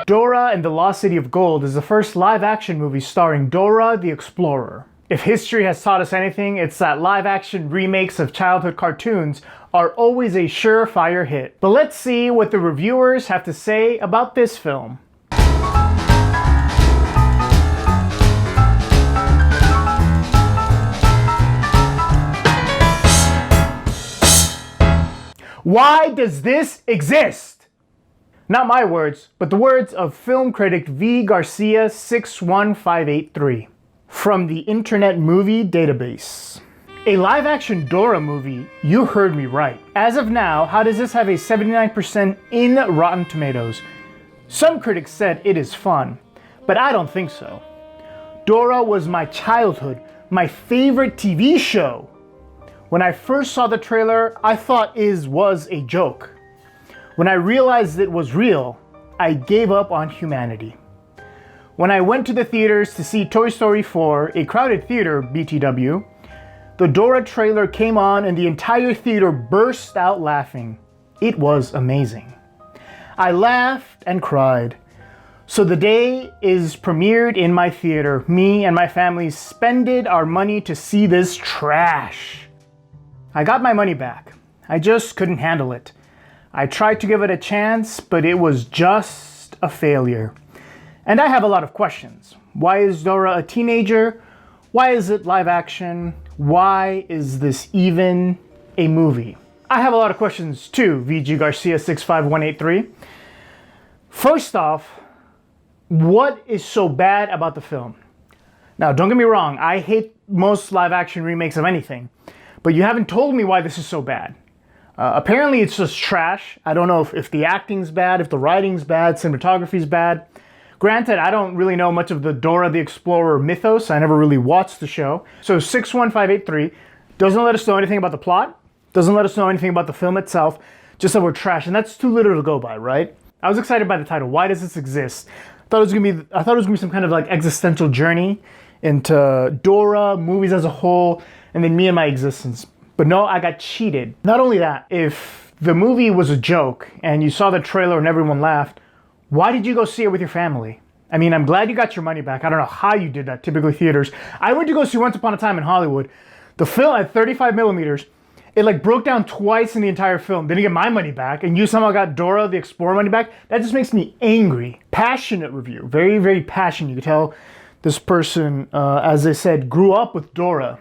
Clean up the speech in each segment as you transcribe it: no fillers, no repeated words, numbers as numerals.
Dora and the Lost City of Gold is the first live-action movie starring Dora the Explorer. If history has taught us anything, it's that live-action remakes of childhood cartoons are always a surefire hit. But let's see what the reviewers have to say about this film. Why does this exist? Not my words, but the words of film critic V. Garcia 61583 from the Internet Movie Database. A live-action Dora movie, you heard me right. As of now, how does this have a 79% in Rotten Tomatoes? Some critics said it is fun, but I don't think so. Dora was my childhood, my favorite TV show. When I first saw the trailer, I thought it was a joke. When I realized it was real, I gave up on humanity. When I went to the theaters to see Toy Story 4, a crowded theater, BTW, the Dora trailer came on and the entire theater burst out laughing. It was amazing. I laughed and cried. So the day is premiered in my theater. Me and my family spended our money to see this trash. I got my money back. I just couldn't handle it. I tried to give it a chance, but it was just a failure. And I have a lot of questions. Why is Dora a teenager? Why is it live action? Why is this even a movie? I have a lot of questions too, VG Garcia 65183. First off, what is so bad about the film? Now, don't get me wrong, I hate most live action remakes of anything. But you haven't told me why this is so bad. Apparently it's just trash. I don't know if the acting's bad, if the writing's bad, cinematography's bad. Granted, I don't really know much of the Dora the Explorer mythos. I never really watched the show. So 61583 doesn't let us know anything about the plot, doesn't let us know anything about the film itself, just that we're trash, and that's too little to go by, right? I was excited by the title. Why does this exist? I thought it was gonna be some kind of like existential journey into Dora, movies as a whole, and then me and my existence. But no, I got cheated. Not only that, if the movie was a joke and you saw the trailer and everyone laughed, why did you go see it with your family? I mean, I'm glad you got your money back. I don't know how you did that, typically theaters. I went to go see Once Upon a Time in Hollywood. The film at 35 millimeters, it like broke down twice in the entire film. Didn't get my money back, and you somehow got Dora the Explorer money back. That just makes me angry. Passionate review, very, very passionate. You can tell this person, as they said, grew up with Dora.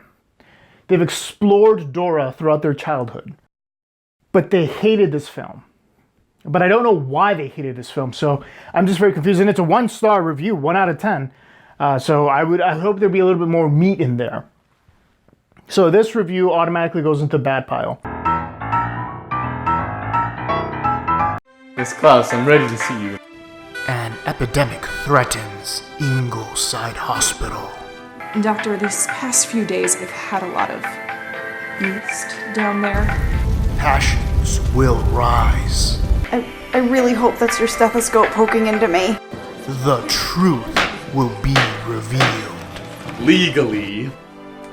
They've explored Dora throughout their childhood. But they hated this film. But I don't know why they hated this film, so I'm just very confused. And it's a 1-star review, 1 out of 10. So I hope there'd be a little bit more meat in there. So this review automatically goes into the bad pile. Miss Klaus, I'm ready to see you. An epidemic threatens Ingleside Hospital. Doctor, these past few days I've had a lot of yeast down there. Passions will rise. I really hope that's your stethoscope poking into me. The truth will be revealed. Legally,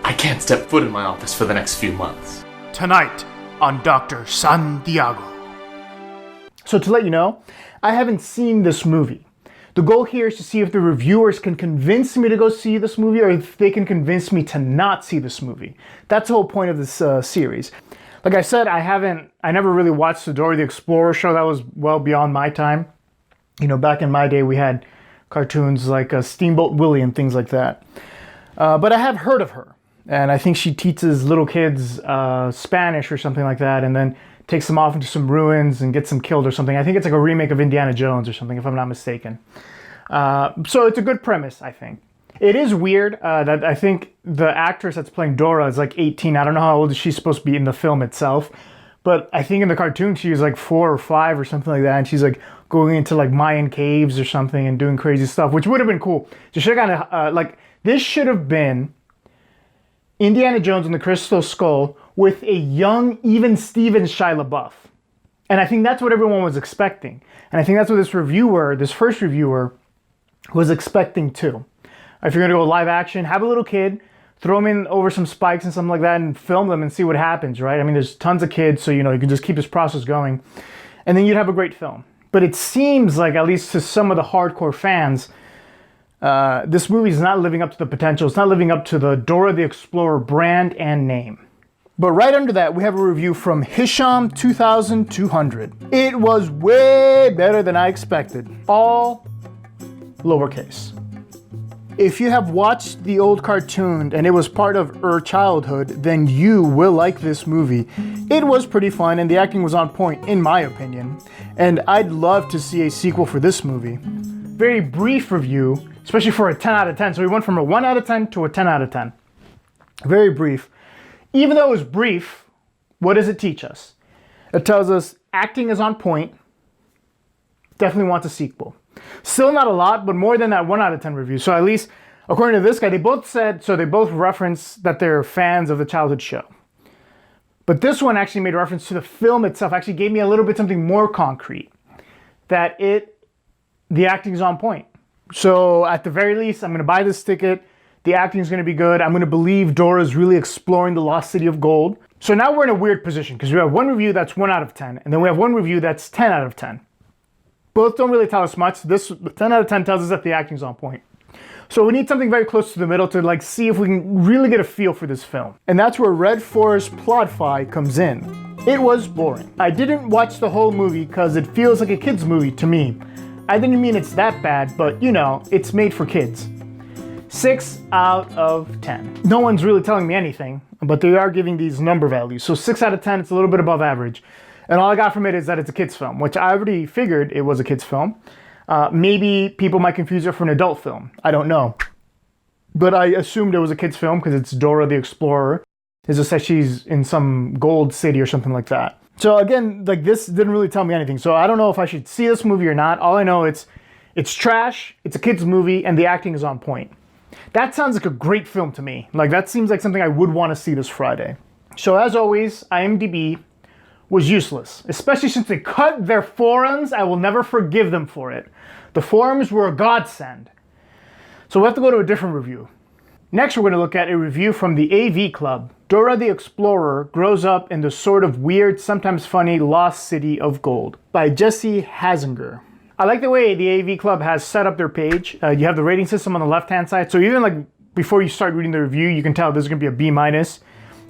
I can't step foot in my office for the next few months. Tonight on Dr. Santiago. So to let you know, I haven't seen this movie. The goal here is to see if the reviewers can convince me to go see this movie or if they can convince me to not see this movie. That's the whole point of this series. Like I said, I never really watched the Dora the Explorer show. That was well beyond my time. You know, back in my day, we had cartoons like Steamboat Willie and things like that. But I have heard of her. And I think she teaches little kids Spanish or something like that, and then takes them off into some ruins and gets them killed or something. I think it's like a remake of Indiana Jones or something, if I'm not mistaken. So it's a good premise, I think. It is weird that I think the actress that's playing Dora is like 18. I don't know how old she's supposed to be in the film itself. But I think in the cartoon she was like 4 or 5 or something like that. And she's like going into like Mayan caves or something and doing crazy stuff, which would have been cool. Just should have gotten, like, this should have been Indiana Jones and the Crystal Skull with a young, even Steven Shia LaBeouf. And I think that's what everyone was expecting. And I think that's what this first reviewer, was expecting too. If you're gonna go live action, have a little kid, throw them in over some spikes and something like that and film them and see what happens, right? I mean, there's tons of kids, so you know, you can just keep this process going. And then you'd have a great film. But it seems like, at least to some of the hardcore fans, this movie is not living up to the potential. It's not living up to the Dora the Explorer brand and name. But right under that, we have a review from Hisham 2200. It was way better than I expected. All lowercase. If you have watched the old cartoon and it was part of your childhood, then you will like this movie. It was pretty fun and the acting was on point, in my opinion. And I'd love to see a sequel for this movie. Very brief review, especially for a 10 out of 10. So we went from a 1 out of 10 to a 10 out of 10. Very brief. Even though it was brief, what does it teach us? It tells us acting is on point. Definitely wants a sequel. Still not a lot, but more than that 1 out of 10 review. So at least, according to this guy, they both referenced that they're fans of the childhood show. But this one actually made reference to the film itself. Actually gave me a little bit something more concrete. That the acting is on point. So at the very least, I'm going to buy this ticket. The acting is going to be good. I'm going to believe Dora's really exploring the lost city of gold. So now we're in a weird position because we have one review that's 1 out of 10, and then we have one review that's 10 out of 10. Both don't really tell us much. This 10 out of 10 tells us that the acting's on point. So we need something very close to the middle to see if we can really get a feel for this film. And that's where Red Forest Plot-Fi comes in. It was boring. I didn't watch the whole movie because it feels like a kid's movie to me. I didn't mean it's that bad, but you know, it's made for kids. 6 out of 10. No one's really telling me anything, but they are giving these number values. So 6 out of 10, it's a little bit above average. And all I got from it is that it's a kid's film, which I already figured it was a kid's film. Maybe people might confuse it for an adult film. I don't know. But I assumed it was a kid's film because it's Dora the Explorer. It just says she's in some gold city or something like that. So again, this didn't really tell me anything. So I don't know if I should see this movie or not. All I know it's trash, it's a kid's movie, and the acting is on point. That sounds like a great film to me. That seems like something I would want to see this Friday. So as always, IMDb was useless, especially since they cut their forums. I will never forgive them for it. The forums were a godsend. So we have to go to a different review. Next, we're going to look at a review from the AV Club. Dora the Explorer grows up in the sort of weird, sometimes funny, lost city of gold by Jesse Hasinger. I like the way the AV Club has set up their page. You have the rating system on the left-hand side. So even before you start reading the review, you can tell this is going to be a B-.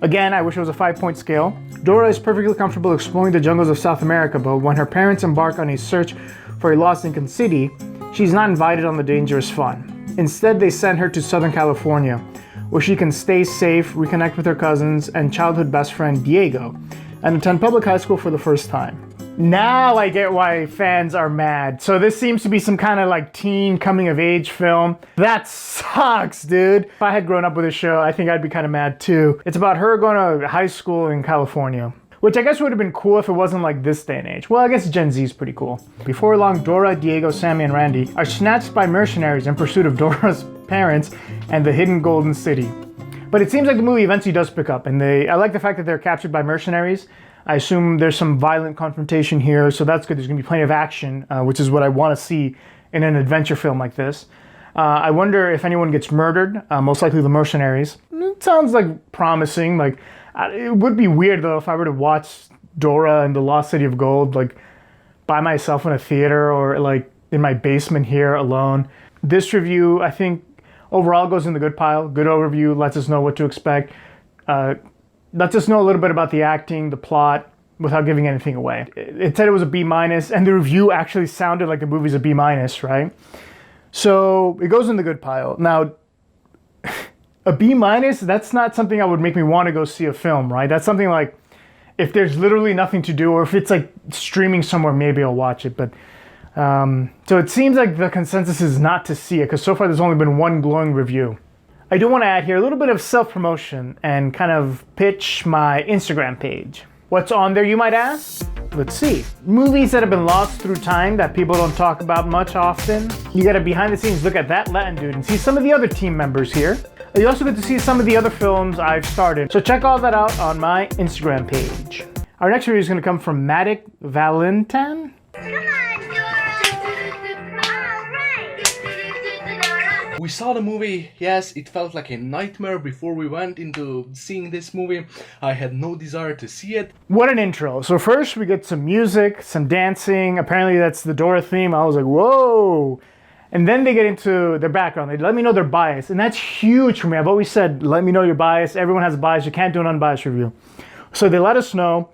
Again, I wish it was a 5-point scale. Dora is perfectly comfortable exploring the jungles of South America, but when her parents embark on a search for a lost Incan city, she's not invited on the dangerous fun. Instead, they send her to Southern California, where she can stay safe, reconnect with her cousins and childhood best friend Diego, and attend public high school for the first time. Now I get why fans are mad. So this seems to be some kind of teen coming of age film. That sucks, dude. If I had grown up with this show, I think I'd be kind of mad too. It's about her going to high school in California, which I guess would have been cool if it wasn't this day and age. Well, I guess Gen Z is pretty cool. Before long, Dora, Diego, Sammy, and Randy are snatched by mercenaries in pursuit of Dora's parents and the hidden golden city. But it seems like the movie eventually does pick up, and I like the fact that they're captured by mercenaries. I assume there's some violent confrontation here, so that's good. There's going to be plenty of action, which is what I want to see in an adventure film like this. I wonder if anyone gets murdered, most likely the mercenaries. It sounds promising. It would be weird, though, if I were to watch Dora and the Lost City of Gold, by myself in a theater or, in my basement here alone. This review, I think, overall goes in the good pile. Good overview, lets us know what to expect. Lets us know a little bit about the acting, the plot, without giving anything away. It said it was a B-, and the review actually sounded like the movie's a B-, right? So it goes in the good pile. Now, a B-, that's not something that would make me want to go see a film, right? That's something if there's literally nothing to do, or if it's streaming somewhere, maybe I'll watch it. But so it seems like the consensus is not to see it, because so far there's only been one glowing review. I do want to add here a little bit of self-promotion and kind of pitch my Instagram page. What's on there, you might ask? Let's see. Movies that have been lost through time that people don't talk about much often. You get a behind-the-scenes look at that Latin dude and see some of the other team members here. You also get to see some of the other films I've started. So check all that out on my Instagram page. Our next review is going to come from Maddock Valentin. We saw the movie, yes, it felt like a nightmare before we went into seeing this movie. I had no desire to see it. What an intro. So first we get some music, some dancing. Apparently that's the Dora theme. I was like, whoa. And then they get into their background. They let me know their bias. And that's huge for me. I've always said, let me know your bias. Everyone has a bias. You can't do an unbiased review. So they let us know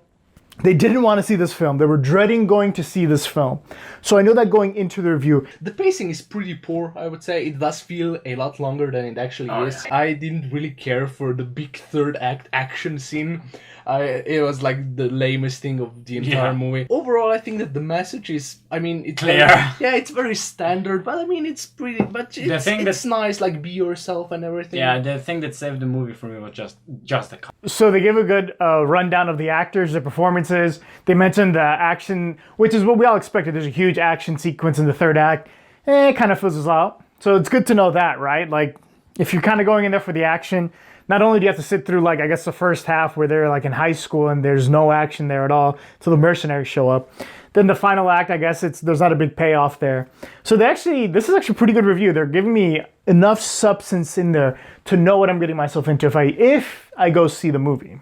they didn't want to see this film. They were dreading going to see this film. So I know that going into the review. The pacing is pretty poor, I would say. It does feel a lot longer than it actually is. Yeah. I didn't really care for the big third act action scene. It was like the lamest thing of the entire movie. Overall, I think that the message is, I mean, it's clear. It's very standard, but I mean, it's pretty, but it's nice, like be yourself and everything. Yeah, the thing that saved the movie for me was just the color. So they give a good rundown of the actors, their performances. They mentioned the action, which is what we all expected. There's a huge action sequence in the third act. It kind of fizzles out. So it's good to know that, right? Like, if you're kind of going in there for the action, not only do you have to sit through, like, I guess the first half where they're like in high school and there's no action there at all till the mercenaries show up. Then the final act, I guess there's not a big payoff there. So this is actually a pretty good review. They're giving me enough substance in there to know what I'm getting myself into if I go see the movie.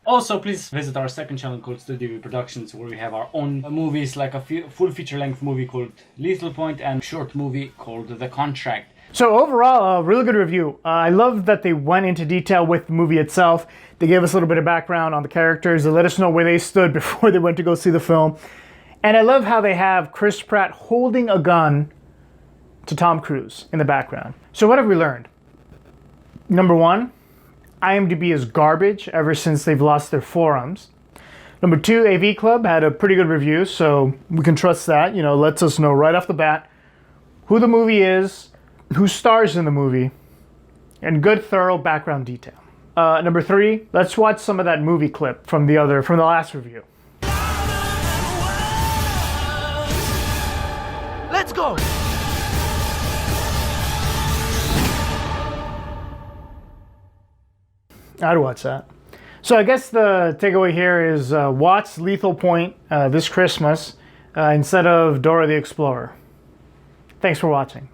Also, please visit our second channel called Studio V Productions, where we have our own movies, like a full feature-length movie called Lethal Point and a short movie called The Contract. So overall, a really good review. I love that they went into detail with the movie itself. They gave us a little bit of background on the characters. They let us know where they stood before they went to go see the film. And I love how they have Chris Pratt holding a gun to Tom Cruise in the background. So what have we learned? Number one, IMDb is garbage ever since they've lost their forums. Number two, AV Club had a pretty good review, so we can trust that. Lets us know right off the bat who the movie is, who stars in the movie, and good, thorough background detail. Number three, let's watch some of that movie clip from the last review. Let's go! I'd watch that. So I guess the takeaway here is watch Lethal Point this Christmas instead of Dora the Explorer. Thanks for watching.